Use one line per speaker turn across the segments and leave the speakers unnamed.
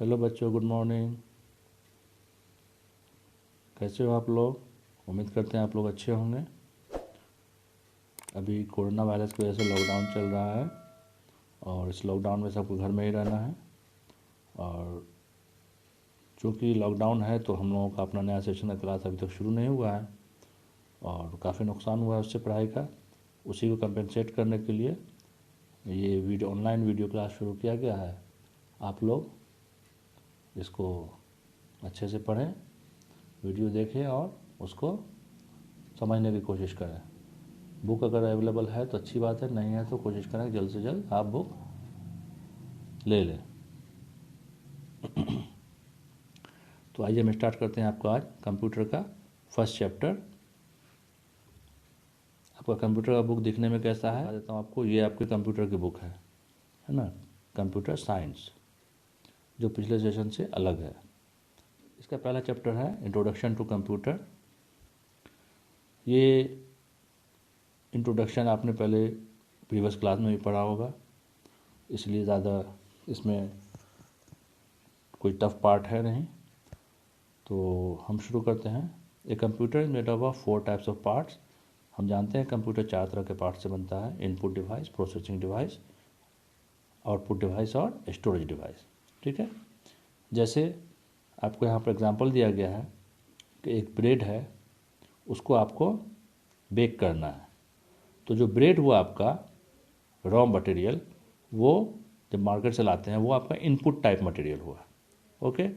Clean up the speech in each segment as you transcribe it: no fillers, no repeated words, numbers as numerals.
Hello बच्चों, good morning. कैसे हो आप लोग? उम्मीद करते हैं आप लोग अच्छे होंगे। अभी कोरोना वायरस की वजह से लॉकडाउन चल रहा है और इस लॉकडाउन में सबको घर में ही रहना है। और चूँकि लॉकडाउन है तो हम लोगों का अपना नया सेशन का क्लास अभी तक शुरू नहीं हुआ है और काफ़ी नुकसान हुआ है उससे पढ़ाई का। उसी को कंपेंसेट करने के लिए ये ऑनलाइन वीडियो क्लास शुरू किया गया है। आप लोग इसको अच्छे से पढ़ें, वीडियो देखें और उसको समझने की कोशिश करें। बुक अगर अवेलेबल है तो अच्छी बात है, नहीं है तो कोशिश करें जल्द से जल्द आप बुक ले लें। तो आइए हम स्टार्ट करते हैं आपको आज कंप्यूटर का फर्स्ट चैप्टर। आपका कंप्यूटर का बुक दिखने में कैसा है बता देता हूँ आपको। ये आपके कंप्यूटर की बुक है ना, कंप्यूटर साइंस, जो पिछले सेशन से अलग है। इसका पहला चैप्टर है इंट्रोडक्शन टू कंप्यूटर। ये इंट्रोडक्शन आपने पहले प्रीवियस क्लास में भी पढ़ा होगा, इसलिए ज़्यादा इसमें कोई टफ पार्ट है नहीं। तो हम शुरू करते हैं। A computer is made up of 4 types of parts. हम जानते हैं कंप्यूटर 4 तरह के पार्ट से बनता है: input device, processing device, output device और स्टोरेज डिवाइस। ठीक है, जैसे आपको यहाँ पर एग्जांपल दिया गया है कि एक ब्रेड है, उसको आपको बेक करना है। तो जो ब्रेड हुआ आपका रॉ मटेरियल, वो जब मार्केट से लाते हैं वो आपका इनपुट टाइप मटेरियल हुआ। ओके,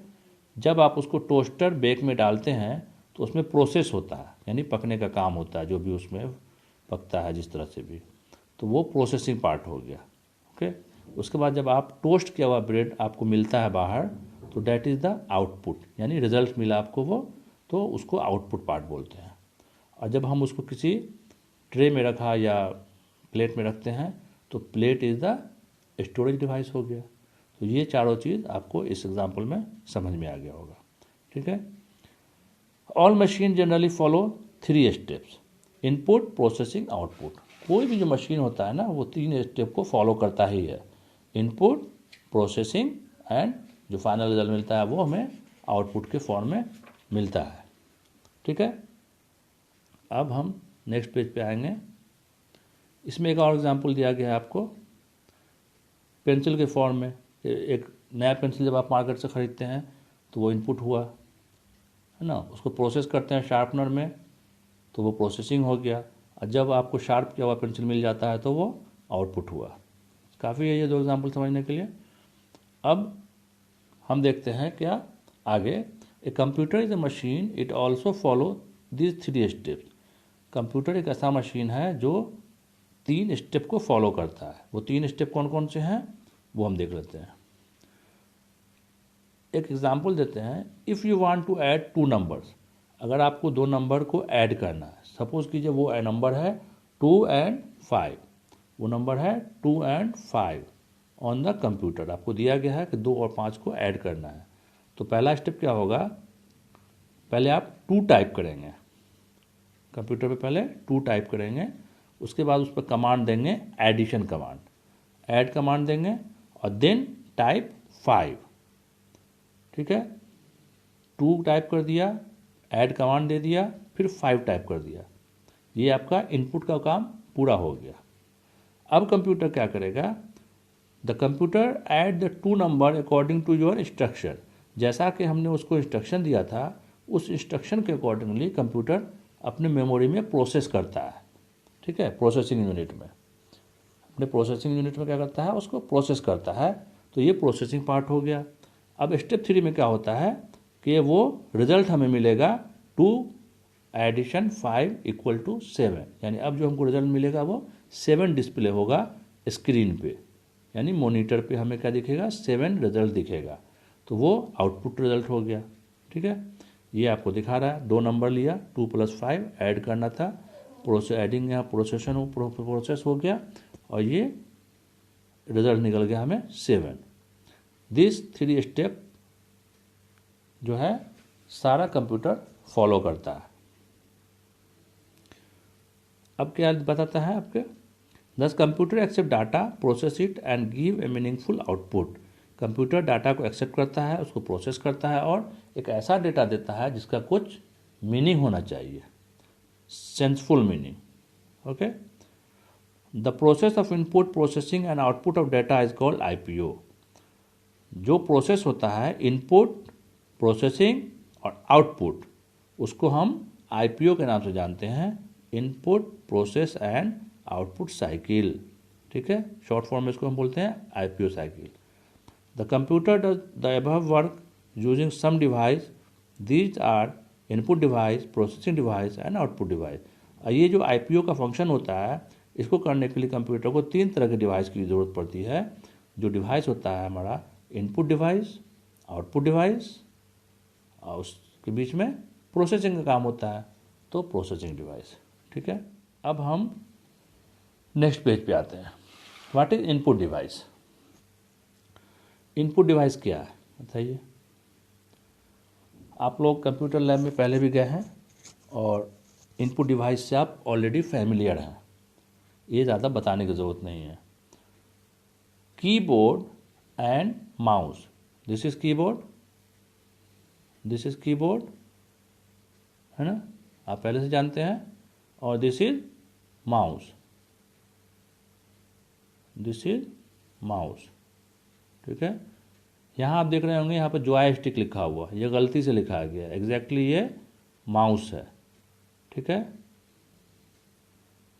जब आप उसको टोस्टर बेक में डालते हैं तो उसमें प्रोसेस होता है, यानी पकने का काम होता है, जो भी उसमें पकता है जिस तरह से भी, तो वो प्रोसेसिंग पार्ट हो गया। ओके, उसके बाद जब आप टोस्ट किया हुआ ब्रेड आपको मिलता है बाहर, तो डैट इज़ द आउटपुट, यानी रिजल्ट मिला आपको वो, तो उसको आउटपुट पार्ट बोलते हैं। और जब हम उसको किसी ट्रे में रखा या प्लेट में रखते हैं तो plate is the storage device हो गया। तो ये चारों चीज़ आपको इस एग्जाम्पल में समझ में आ गया होगा। ठीक है, all machine generally follow 3 steps: input, processing, output. कोई भी जो मशीन होता है ना, वो 3 स्टेप को फॉलो करता ही है: इनपुट, प्रोसेसिंग एंड जो फाइनल रिजल्ट मिलता है वो हमें आउटपुट के फॉर्म में मिलता है। ठीक है, अब हम नेक्स्ट पेज पे आएंगे। इसमें एक और एग्जांपल दिया गया है आपको पेंसिल के फॉर्म में। एक नया पेंसिल जब आप मार्केट से ख़रीदते हैं तो वो इनपुट हुआ, है ना। उसको प्रोसेस करते हैं शार्पनर में तो वो प्रोसेसिंग हो गया। और जब आपको शार्प किया हुआ पेंसिल मिल जाता है तो वो आउटपुट हुआ। काफ़ी है ये 2 एग्जांपल समझने के लिए। अब हम देखते हैं क्या आगे। A computer is a machine, it also follow this 3 steps. Computer एक ऐसा मशीन है जो 3 स्टेप को फॉलो करता है। वो 3 स्टेप कौन कौन से हैं वो हम देख लेते हैं। एक एग्जांपल देते हैं। If you want to add 2 numbers, अगर आपको 2 नंबर को ऐड करना है, सपोज कीजिए वो नंबर है 2 and 5, वो नंबर है 2 and 5 ऑन द कंप्यूटर। आपको दिया गया है कि 2 और 5 को ऐड करना है। तो पहला स्टेप क्या होगा, पहले आप 2 टाइप करेंगे कंप्यूटर पे, पहले 2 टाइप करेंगे। उसके बाद उस पर कमांड देंगे, एडिशन कमांड, ऐड कमांड देंगे और देन टाइप 5। ठीक है, 2 टाइप कर दिया, ऐड कमांड दे दिया, फिर 5 टाइप कर दिया। ये आपका इनपुट का काम पूरा हो गया। अब कंप्यूटर क्या करेगा, the computer add the 2 number according to your instruction. जैसा कि हमने उसको इंस्ट्रक्शन दिया था, उस इंस्ट्रक्शन के अकॉर्डिंगली कंप्यूटर अपने मेमोरी में प्रोसेस करता है। ठीक है, प्रोसेसिंग यूनिट में, अपने प्रोसेसिंग यूनिट में क्या करता है, उसको प्रोसेस करता है। तो ये प्रोसेसिंग पार्ट हो गया। अब स्टेप 3 में क्या होता है कि वो रिजल्ट हमें मिलेगा 2 एडिशन 5 इक्वल टू 7, यानी अब जो हमको रिजल्ट मिलेगा वो 7 डिस्प्ले होगा स्क्रीन पे, यानी मॉनिटर पे हमें क्या दिखेगा, 7 रिजल्ट दिखेगा। तो वो आउटपुट रिजल्ट हो गया। ठीक है, ये आपको दिखा रहा है 2 नंबर लिया, 2 + 5 ऐड करना था, एडिंग यहाँ प्रोसेस हो गया और ये रिजल्ट निकल गया हमें 7। दिस 3 स्टेप जो है सारा कंप्यूटर फॉलो करता है। अब क्या बताता है आपके, this computer accept data, process it and give a meaningful output. Computer data को एक्सेप्ट करता है, उसको प्रोसेस करता है और एक ऐसा डेटा देता है जिसका कुछ मीनिंग होना चाहिए, senseful meaning. Okay, the process of input processing and output of data is called IPO। जो प्रोसेस होता है इनपुट, प्रोसेसिंग और आउटपुट, उसको हम IPO के नाम से जानते हैं, input process and output cycle. ठीक है, शॉर्ट फॉर्म में इसको हम बोलते हैं IPO cycle. The computer does the above work using some device, these are input device, processing device and output device. ये जो IPO का फंक्शन होता है, इसको करने के लिए कंप्यूटर को 3 तरह के डिवाइस की ज़रूरत पड़ती है। जो डिवाइस होता है हमारा इनपुट डिवाइस, आउटपुट डिवाइस और उसके बीच में प्रोसेसिंग का काम होता है, तो प्रोसेसिंग डिवाइस। ठीक है, अब हम नेक्स्ट पेज पे आते हैं। What is input device? Input device क्या है बताइए। आप लोग कंप्यूटर लैब में पहले भी गए हैं और इनपुट डिवाइस से आप ऑलरेडी फैमिलियर हैं, ये ज़्यादा बताने की ज़रूरत नहीं है। Keyboard and mouse, this is keyboard, this is keyboard, है ना, आप पहले से जानते हैं, और this is mouse, this is mouse. ठीक है, यहाँ आप देख रहे होंगे यहाँ पर जॉयस्टिक लिखा हुआ, ये गलती से लिखा गया, एग्जैक्टली ये माउस है। ठीक है,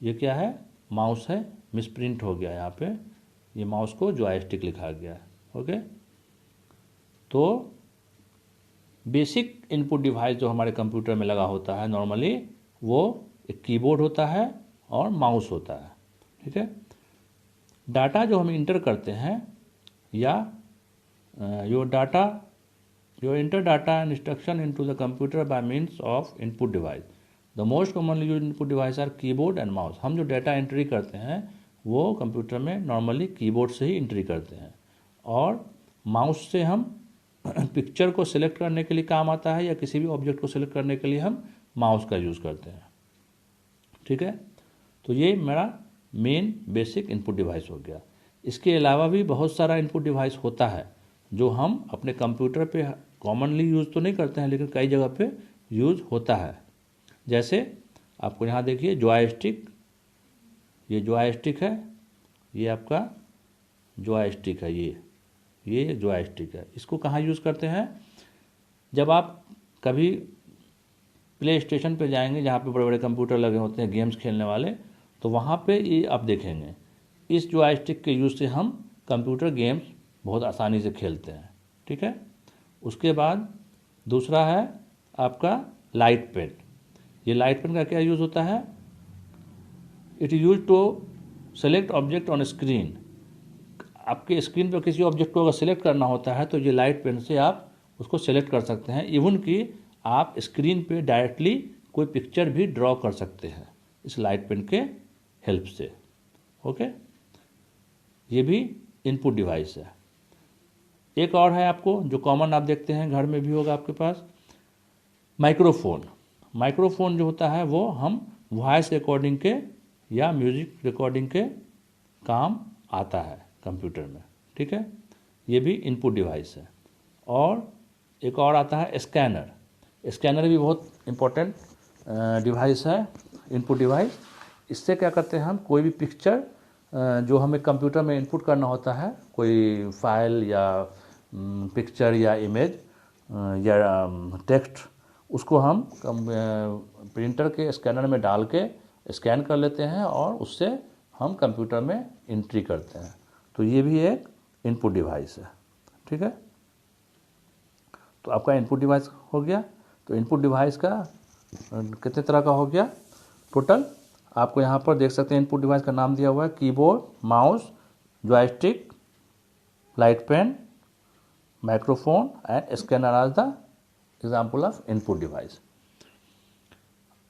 ये क्या है, माउस है, मिसप्रिंट हो गया यहाँ पे, ये माउस को जॉयस्टिक लिखा गया है। ओके, तो बेसिक इनपुट डिवाइस जो हमारे कंप्यूटर में लगा होता है नॉर्मली, वो एक कीबोर्ड होता है और माउस होता है। ठीक है, डाटा जो हम इंटर करते हैं या your enter data and instruction into the computer by means of input device. The most commonly used input device are keyboard and mouse. हम जो डाटा एंट्री करते हैं वो कंप्यूटर में नॉर्मली कीबोर्ड से ही एंट्री करते हैं, और माउस से हम पिक्चर को सिलेक्ट करने के लिए काम आता है, या किसी भी ऑब्जेक्ट को सिलेक्ट करने के लिए हम माउस का यूज़ करते हैं। ठीक है, तो ये मेरा मेन बेसिक इनपुट डिवाइस हो गया। इसके अलावा भी बहुत सारा इनपुट डिवाइस होता है जो हम अपने कंप्यूटर पे कॉमनली यूज़ तो नहीं करते हैं, लेकिन कई जगह पे यूज़ होता है। जैसे आपको यहाँ देखिए जॉयस्टिक, ये जॉयस्टिक है, ये आपका जॉयस्टिक है, ये जॉयस्टिक है। इसको कहाँ यूज़ करते हैं, जब आप कभी प्ले स्टेशन पे जाएंगे जहाँ पे बड़े बड़े कंप्यूटर लगे होते हैं गेम्स खेलने वाले, तो वहाँ पे ये आप देखेंगे, इस जॉयस्टिक के यूज़ से हम कंप्यूटर गेम्स बहुत आसानी से खेलते हैं। ठीक है, उसके बाद दूसरा है आपका लाइट पेन। ये लाइट पेन का क्या यूज़ होता है, it is use to select object on screen. आपके स्क्रीन पर किसी ऑब्जेक्ट को अगर सेलेक्ट करना होता है तो ये लाइट पेन से आप उसको सेलेक्ट कर सकते हैं, इवन कि आप स्क्रीन पे डायरेक्टली कोई पिक्चर भी ड्रॉ कर सकते हैं इस लाइट पेन के हेल्प से। ओके, ये भी इनपुट डिवाइस है। एक और है आपको जो कॉमन आप देखते हैं, घर में भी होगा आपके पास, माइक्रोफोन। माइक्रोफोन जो होता है वो हम वॉइस रिकॉर्डिंग के या म्यूजिक रिकॉर्डिंग के काम आता है कंप्यूटर में। ठीक है, ये भी इनपुट डिवाइस है। और एक और आता है स्कैनर। स्कैनर भी बहुत इम्पोर्टेंट डिवाइस है, इनपुट डिवाइस। इससे क्या करते हैं हम, कोई भी पिक्चर जो हमें कंप्यूटर में इनपुट करना होता है, कोई फाइल या पिक्चर या इमेज या टेक्स्ट, उसको हम प्रिंटर के स्कैनर में डाल के स्कैन कर लेते हैं और उससे हम कंप्यूटर में एंट्री करते हैं। तो ये भी एक इनपुट डिवाइस है। ठीक है, तो आपका इनपुट डिवाइस हो गया। तो इनपुट डिवाइस का कितने तरह का हो गया टोटल, आपको यहाँ पर देख सकते हैं इनपुट डिवाइस का नाम दिया हुआ है, keyboard, mouse, joystick, light pen, microphone and scanner are the example of input device.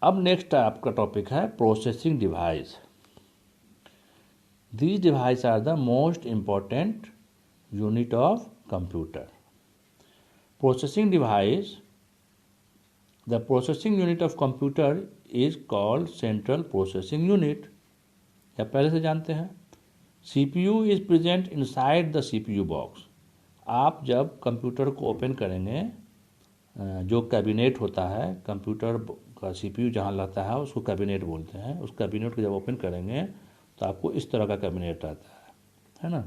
अब नेक्स्ट आपका टॉपिक है processing device. These devices are the most important unit of computer. Processing device, the processing unit of computer is called central processing unit. या पहले से जानते हैं। CPU is present inside the CPU box. आप जब computer को open करेंगे, जो कैबिनेट होता है कंप्यूटर का सीपीयू जहाँ लगता है उसको कैबिनेट बोलते हैं। उस कैबिनेट को जब ओपन करेंगे तो आपको इस तरह का कैबिनेट रहता है ना,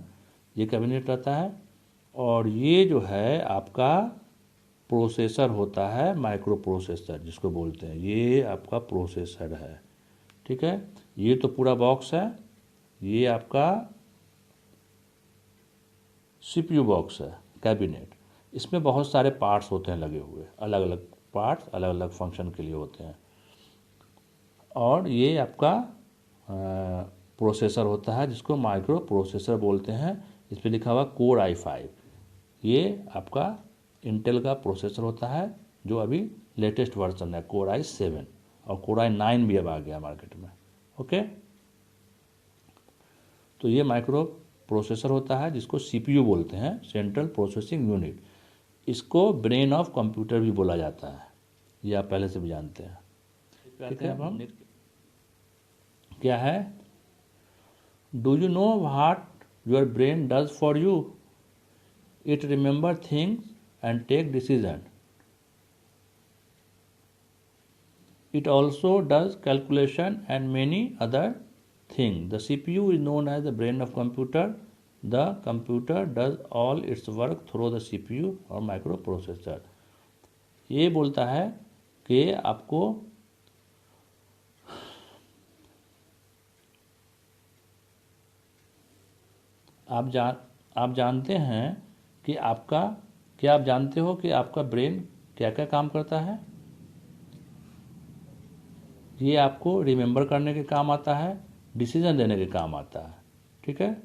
ये कैबिनेट रहता है। और ये जो है आपका प्रोसेसर होता है, माइक्रो प्रोसेसर जिसको बोलते हैं, ये आपका प्रोसेसर है। ठीक है, ये तो पूरा बॉक्स है, ये आपका सीपीयू बॉक्स है कैबिनेट। इसमें बहुत सारे पार्ट्स होते हैं लगे हुए, अलग अलग पार्ट्स अलग अलग फंक्शन के लिए होते हैं। और ये आपका प्रोसेसर होता है जिसको माइक्रो प्रोसेसर बोलते हैं। इस पर लिखा हुआ कोर i5। ये आपका इंटेल का प्रोसेसर होता है जो अभी लेटेस्ट वर्जन है, कोर i7, और कोर i9 भी अब आ गया मार्केट में। ओके, तो ये माइक्रो प्रोसेसर होता है जिसको सीपीयू बोलते हैं, सेंट्रल प्रोसेसिंग यूनिट। इसको ब्रेन ऑफ कंप्यूटर भी बोला जाता है, ये आप पहले से भी जानते हैं। ठीक है, अब हम क्या है, do you know what your brain does for you? It remember things and take decision. It also does calculation and many other thing. The CPU is known as the brain of computer. The computer does all its work through the CPU और microprocessor. ये बोलता है कि आपको आप जानते हैं कि आपका, क्या आप जानते हो कि आपका ब्रेन क्या क्या काम करता है? ये आपको रिमेंबर करने के काम आता है, डिसीजन देने के काम आता है। ठीक है,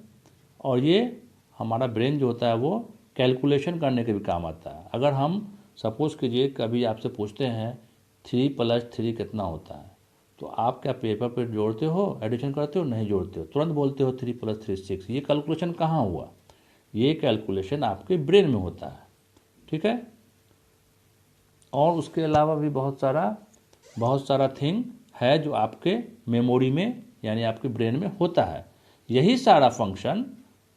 और ये हमारा ब्रेन जो होता है वो कैलकुलेशन करने के भी काम आता है। अगर हम सपोज़ कीजिए कभी आपसे पूछते हैं 3+3 कितना होता है, तो आप क्या पेपर पे जोड़ते हो, एडिशन करते हो? नहीं जोड़ते हो, तुरंत बोलते हो 3+3 6। ये कैलकुलेशन कहाँ हुआ? ये कैलकुलेशन आपके ब्रेन में होता है। ठीक है, और उसके अलावा भी बहुत सारा थिंग है जो आपके मेमोरी में यानी आपके ब्रेन में होता है। यही सारा फंक्शन,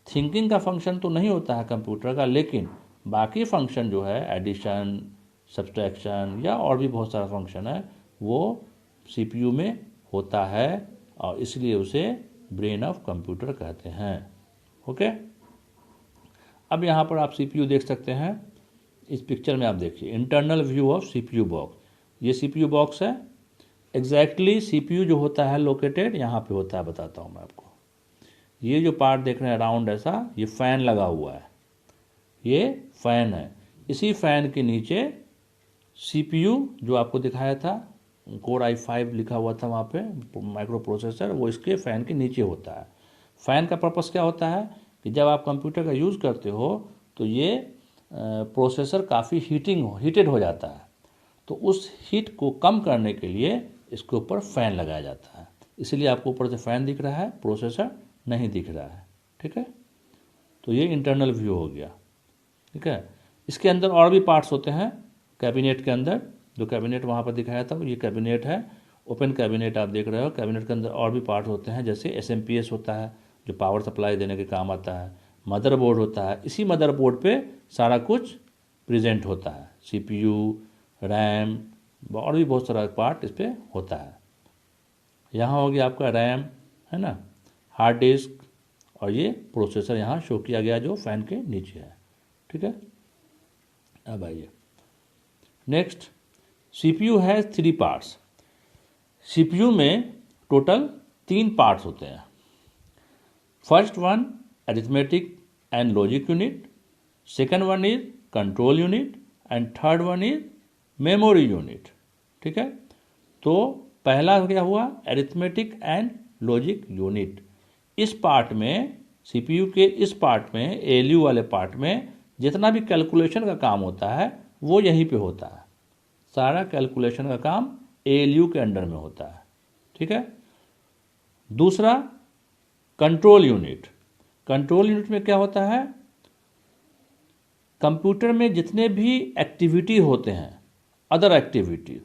थिंकिंग का फंक्शन तो नहीं होता है कंप्यूटर का, लेकिन बाकी फंक्शन जो है एडिशन, सब्सट्रैक्शन या और भी बहुत सारा फंक्शन है वो सीपीयू में होता है, और इसलिए उसे ब्रेन ऑफ कंप्यूटर कहते हैं। ओके, अब यहाँ पर आप सीपीयू देख सकते हैं। इस पिक्चर में आप देखिए internal view of CPU box. ये सीपीयू बॉक्स है। एग्जैक्टली सीपीयू जो होता है लोकेटेड यहाँ पे होता है, बताता हूँ मैं आपको। ये जो पार्ट देख रहे हैं राउंड ऐसा, ये फैन लगा हुआ है, ये फैन है। इसी फैन के नीचे सीपीयू जो आपको दिखाया था, कोर i5 लिखा हुआ था वहाँ पे, माइक्रो प्रोसेसर, वो इसके फैन के नीचे होता है। फैन का पर्पस क्या होता है कि जब आप कंप्यूटर का यूज़ करते हो तो ये प्रोसेसर काफ़ी हीटेड हो जाता है, तो उस हीट को कम करने के लिए इसके ऊपर फ़ैन लगाया जाता है। इसलिए आपको ऊपर से फ़ैन दिख रहा है, प्रोसेसर नहीं दिख रहा है। ठीक है, तो ये इंटरनल व्यू हो गया। ठीक है, इसके अंदर और भी पार्ट्स होते हैं कैबिनेट के अंदर। जो कैबिनेट वहाँ पर दिखाया था ये कैबिनेट है, ओपन कैबिनेट आप देख रहे हो। कैबिनेट के अंदर और भी पार्ट होते हैं, जैसे SMPS होता है जो पावर सप्लाई देने के काम आता है। मदरबोर्ड होता है, इसी मदरबोर्ड पे सारा कुछ प्रेजेंट होता है, CPU, रैम और भी बहुत सारा पार्ट इस पर होता है। यहाँ हो गया आपका रैम, है ना, हार्ड डिस्क, और ये प्रोसेसर यहाँ शो किया गया जो फैन के नीचे है। ठीक है, अब आइए नेक्स्ट। CPU है 3 पार्ट्स। CPU में टोटल 3 पार्ट्स होते हैं। First one arithmetic and logic unit, second one is control unit, and third one is memory unit. ठीक है, तो पहला क्या हुआ, अरिथमेटिक एंड लॉजिक यूनिट। इस पार्ट में, सीपीयू के इस पार्ट में, ALU वाले पार्ट में जितना भी कैलकुलेशन का काम होता है वो यहीं पे होता है। सारा कैलकुलेशन का काम ALU के अंडर में होता है। ठीक है, दूसरा कंट्रोल यूनिट। कंट्रोल यूनिट में क्या होता है, कंप्यूटर में जितने भी एक्टिविटी होते हैं, अदर एक्टिविटीज,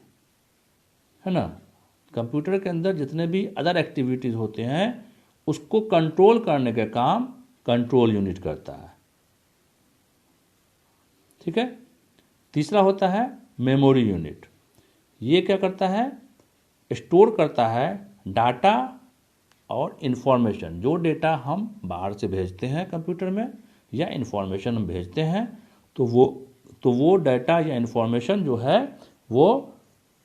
है ना, कंप्यूटर के अंदर जितने भी अदर एक्टिविटीज होते हैं उसको कंट्रोल करने का काम कंट्रोल यूनिट करता है। ठीक है। तीसरा होता है मेमोरी यूनिट। ये क्या करता है, स्टोर करता है डाटा और इन्फॉर्मेशन। जो डेटा हम बाहर से भेजते हैं कंप्यूटर में या इन्फॉर्मेशन हम भेजते हैं, तो वो डाटा या इन्फॉर्मेशन जो है वो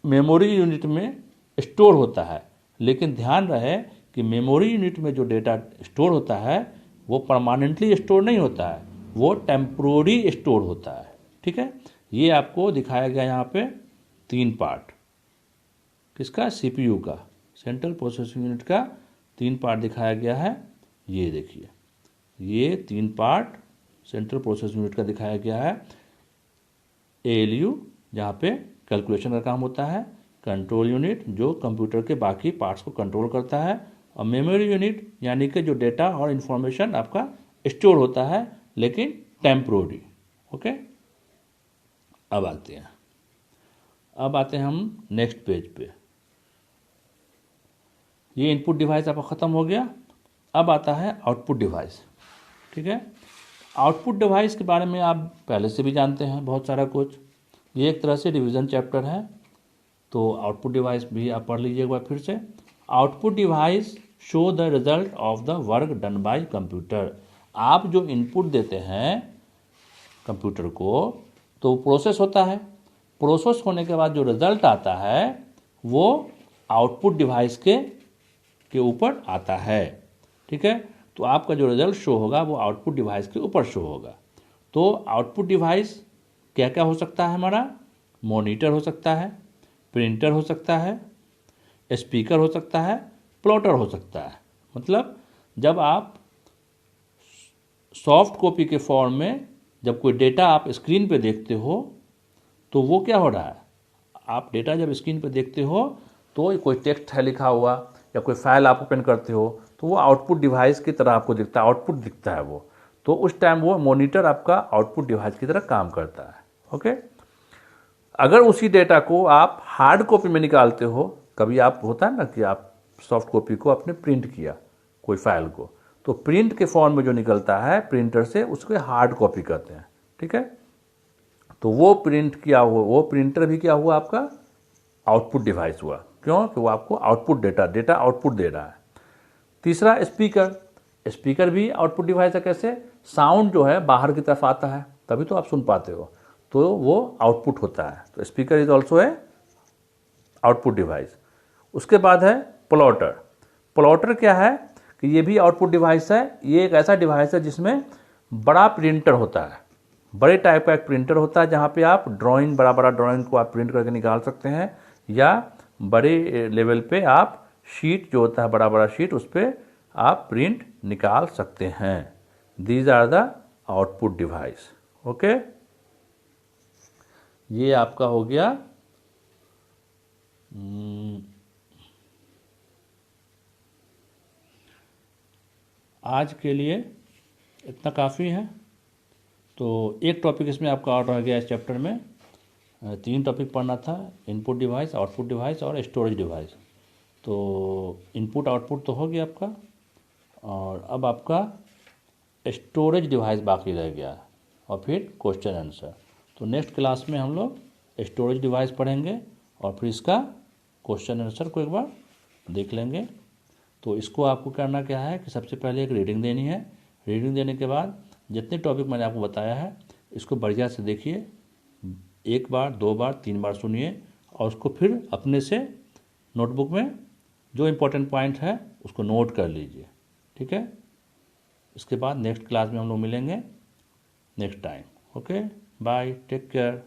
मेमोरी यूनिट में स्टोर होता है। लेकिन ध्यान रहे कि मेमोरी यूनिट में जो डेटा स्टोर होता है वो परमानेंटली स्टोर नहीं होता है, वो टेम्प्रोरी स्टोर होता है। ठीक है, ये आपको दिखाया गया यहाँ पे 3 पार्ट। किसका, सीपीयू का, सेंट्रल प्रोसेसिंग यूनिट का 3 पार्ट दिखाया गया है। ये देखिए, ये 3 पार्ट सेंट्रल प्रोसेसिंग यूनिट का दिखाया गया है। एएलयू जहाँ पे कैलकुलेशन का काम होता है, कंट्रोल यूनिट जो कंप्यूटर के बाकी पार्ट्स को कंट्रोल करता है, और मेमोरी यूनिट यानी कि जो डेटा और इन्फॉर्मेशन आपका स्टोर होता है लेकिन टेम्प्रोरी। ओके, अब आते हैं हम नेक्स्ट पेज पे। ये इनपुट डिवाइस आपका ख़त्म हो गया। अब आता है आउटपुट डिवाइस। ठीक है, आउटपुट डिवाइस के बारे में आप पहले से भी जानते हैं बहुत सारा कुछ। ये एक तरह से रिवीजन चैप्टर है, तो आउटपुट डिवाइस भी आप पढ़ लीजिए एक बार फिर से। Output device show the result of the work done by computer. आप जो इनपुट देते हैं कंप्यूटर को तो प्रोसेस होता है, प्रोसेस होने के बाद जो रिजल्ट आता है वो आउटपुट डिवाइस के ऊपर आता है। ठीक है, तो आपका जो रिजल्ट शो होगा वो आउटपुट डिवाइस के ऊपर शो होगा। तो आउटपुट डिवाइस क्या क्या हो सकता है हमारा, मॉनिटर हो सकता है, प्रिंटर हो सकता है, स्पीकर हो सकता है, प्लॉटर हो सकता है। मतलब जब आप सॉफ्ट कॉपी के फॉर्म में जब कोई डेटा आप स्क्रीन पे देखते हो तो वो क्या हो रहा है, आप डेटा जब स्क्रीन पे देखते हो तो कोई टेक्स्ट है लिखा हुआ या कोई फाइल आप ओपन करते हो तो वो आउटपुट डिवाइस की तरह आपको दिखता है, आउटपुट दिखता है वो। तो उस टाइम वो मॉनिटर आपका आउटपुट डिवाइस की तरह काम करता है। ओके, अगर उसी डेटा को आप हार्ड कॉपी में निकालते हो, कभी आप होता है ना कि आप सॉफ्ट कॉपी को आपने प्रिंट किया कोई फाइल को, तो प्रिंट के फॉर्म में जो निकलता है प्रिंटर से उसको हार्ड कॉपी कहते हैं। ठीक है, तो वो प्रिंट किया हुआ वो प्रिंटर भी क्या हुआ, आपका आउटपुट डिवाइस हुआ। क्यों, कि वो आपको आउटपुट डेटा आउटपुट दे रहा है। तीसरा स्पीकर, स्पीकर भी आउटपुट डिवाइस है। कैसे, साउंड जो है बाहर की तरफ आता है तभी तो आप सुन पाते हो, तो वो आउटपुट होता है। तो स्पीकर इज ऑल्सो है आउटपुट डिवाइस। उसके बाद है प्लॉटर। प्लॉटर क्या है कि ये भी आउटपुट डिवाइस है। ये एक ऐसा डिवाइस है जिसमें बड़ा प्रिंटर होता है, बड़े टाइप का एक प्रिंटर होता है जहाँ पे आप ड्राइंग, बड़ा ड्राइंग को आप प्रिंट करके निकाल सकते हैं, या बड़े लेवल पे आप शीट जो होता है बड़ा शीट उस पर आप प्रिंट निकाल सकते हैं। These are the output device. Okay, ये आपका हो गया आज के लिए इतना काफ़ी है। तो एक टॉपिक इसमें आपका और रह गया इस चैप्टर में। 3 टॉपिक पढ़ना था, इनपुट डिवाइस, आउटपुट डिवाइस और स्टोरेज डिवाइस। तो इनपुट आउटपुट तो हो गया आपका, और अब आपका स्टोरेज डिवाइस बाकी रह गया, और फिर क्वेश्चन आंसर। तो नेक्स्ट क्लास में हम लोग स्टोरेज डिवाइस पढ़ेंगे और फिर इसका क्वेश्चन आंसर को एक बार देख लेंगे। तो इसको आपको करना क्या है कि सबसे पहले एक रीडिंग देनी है। रीडिंग देने के बाद जितने टॉपिक मैंने आपको बताया है इसको बढ़िया से देखिए, 1 बार 2 बार 3 बार सुनिए, और उसको फिर अपने से नोटबुक में जो इम्पोर्टेंट पॉइंट है उसको नोट कर लीजिए। ठीक है, इसके बाद नेक्स्ट क्लास में हम लोग मिलेंगे next time. Okay, bye, take care.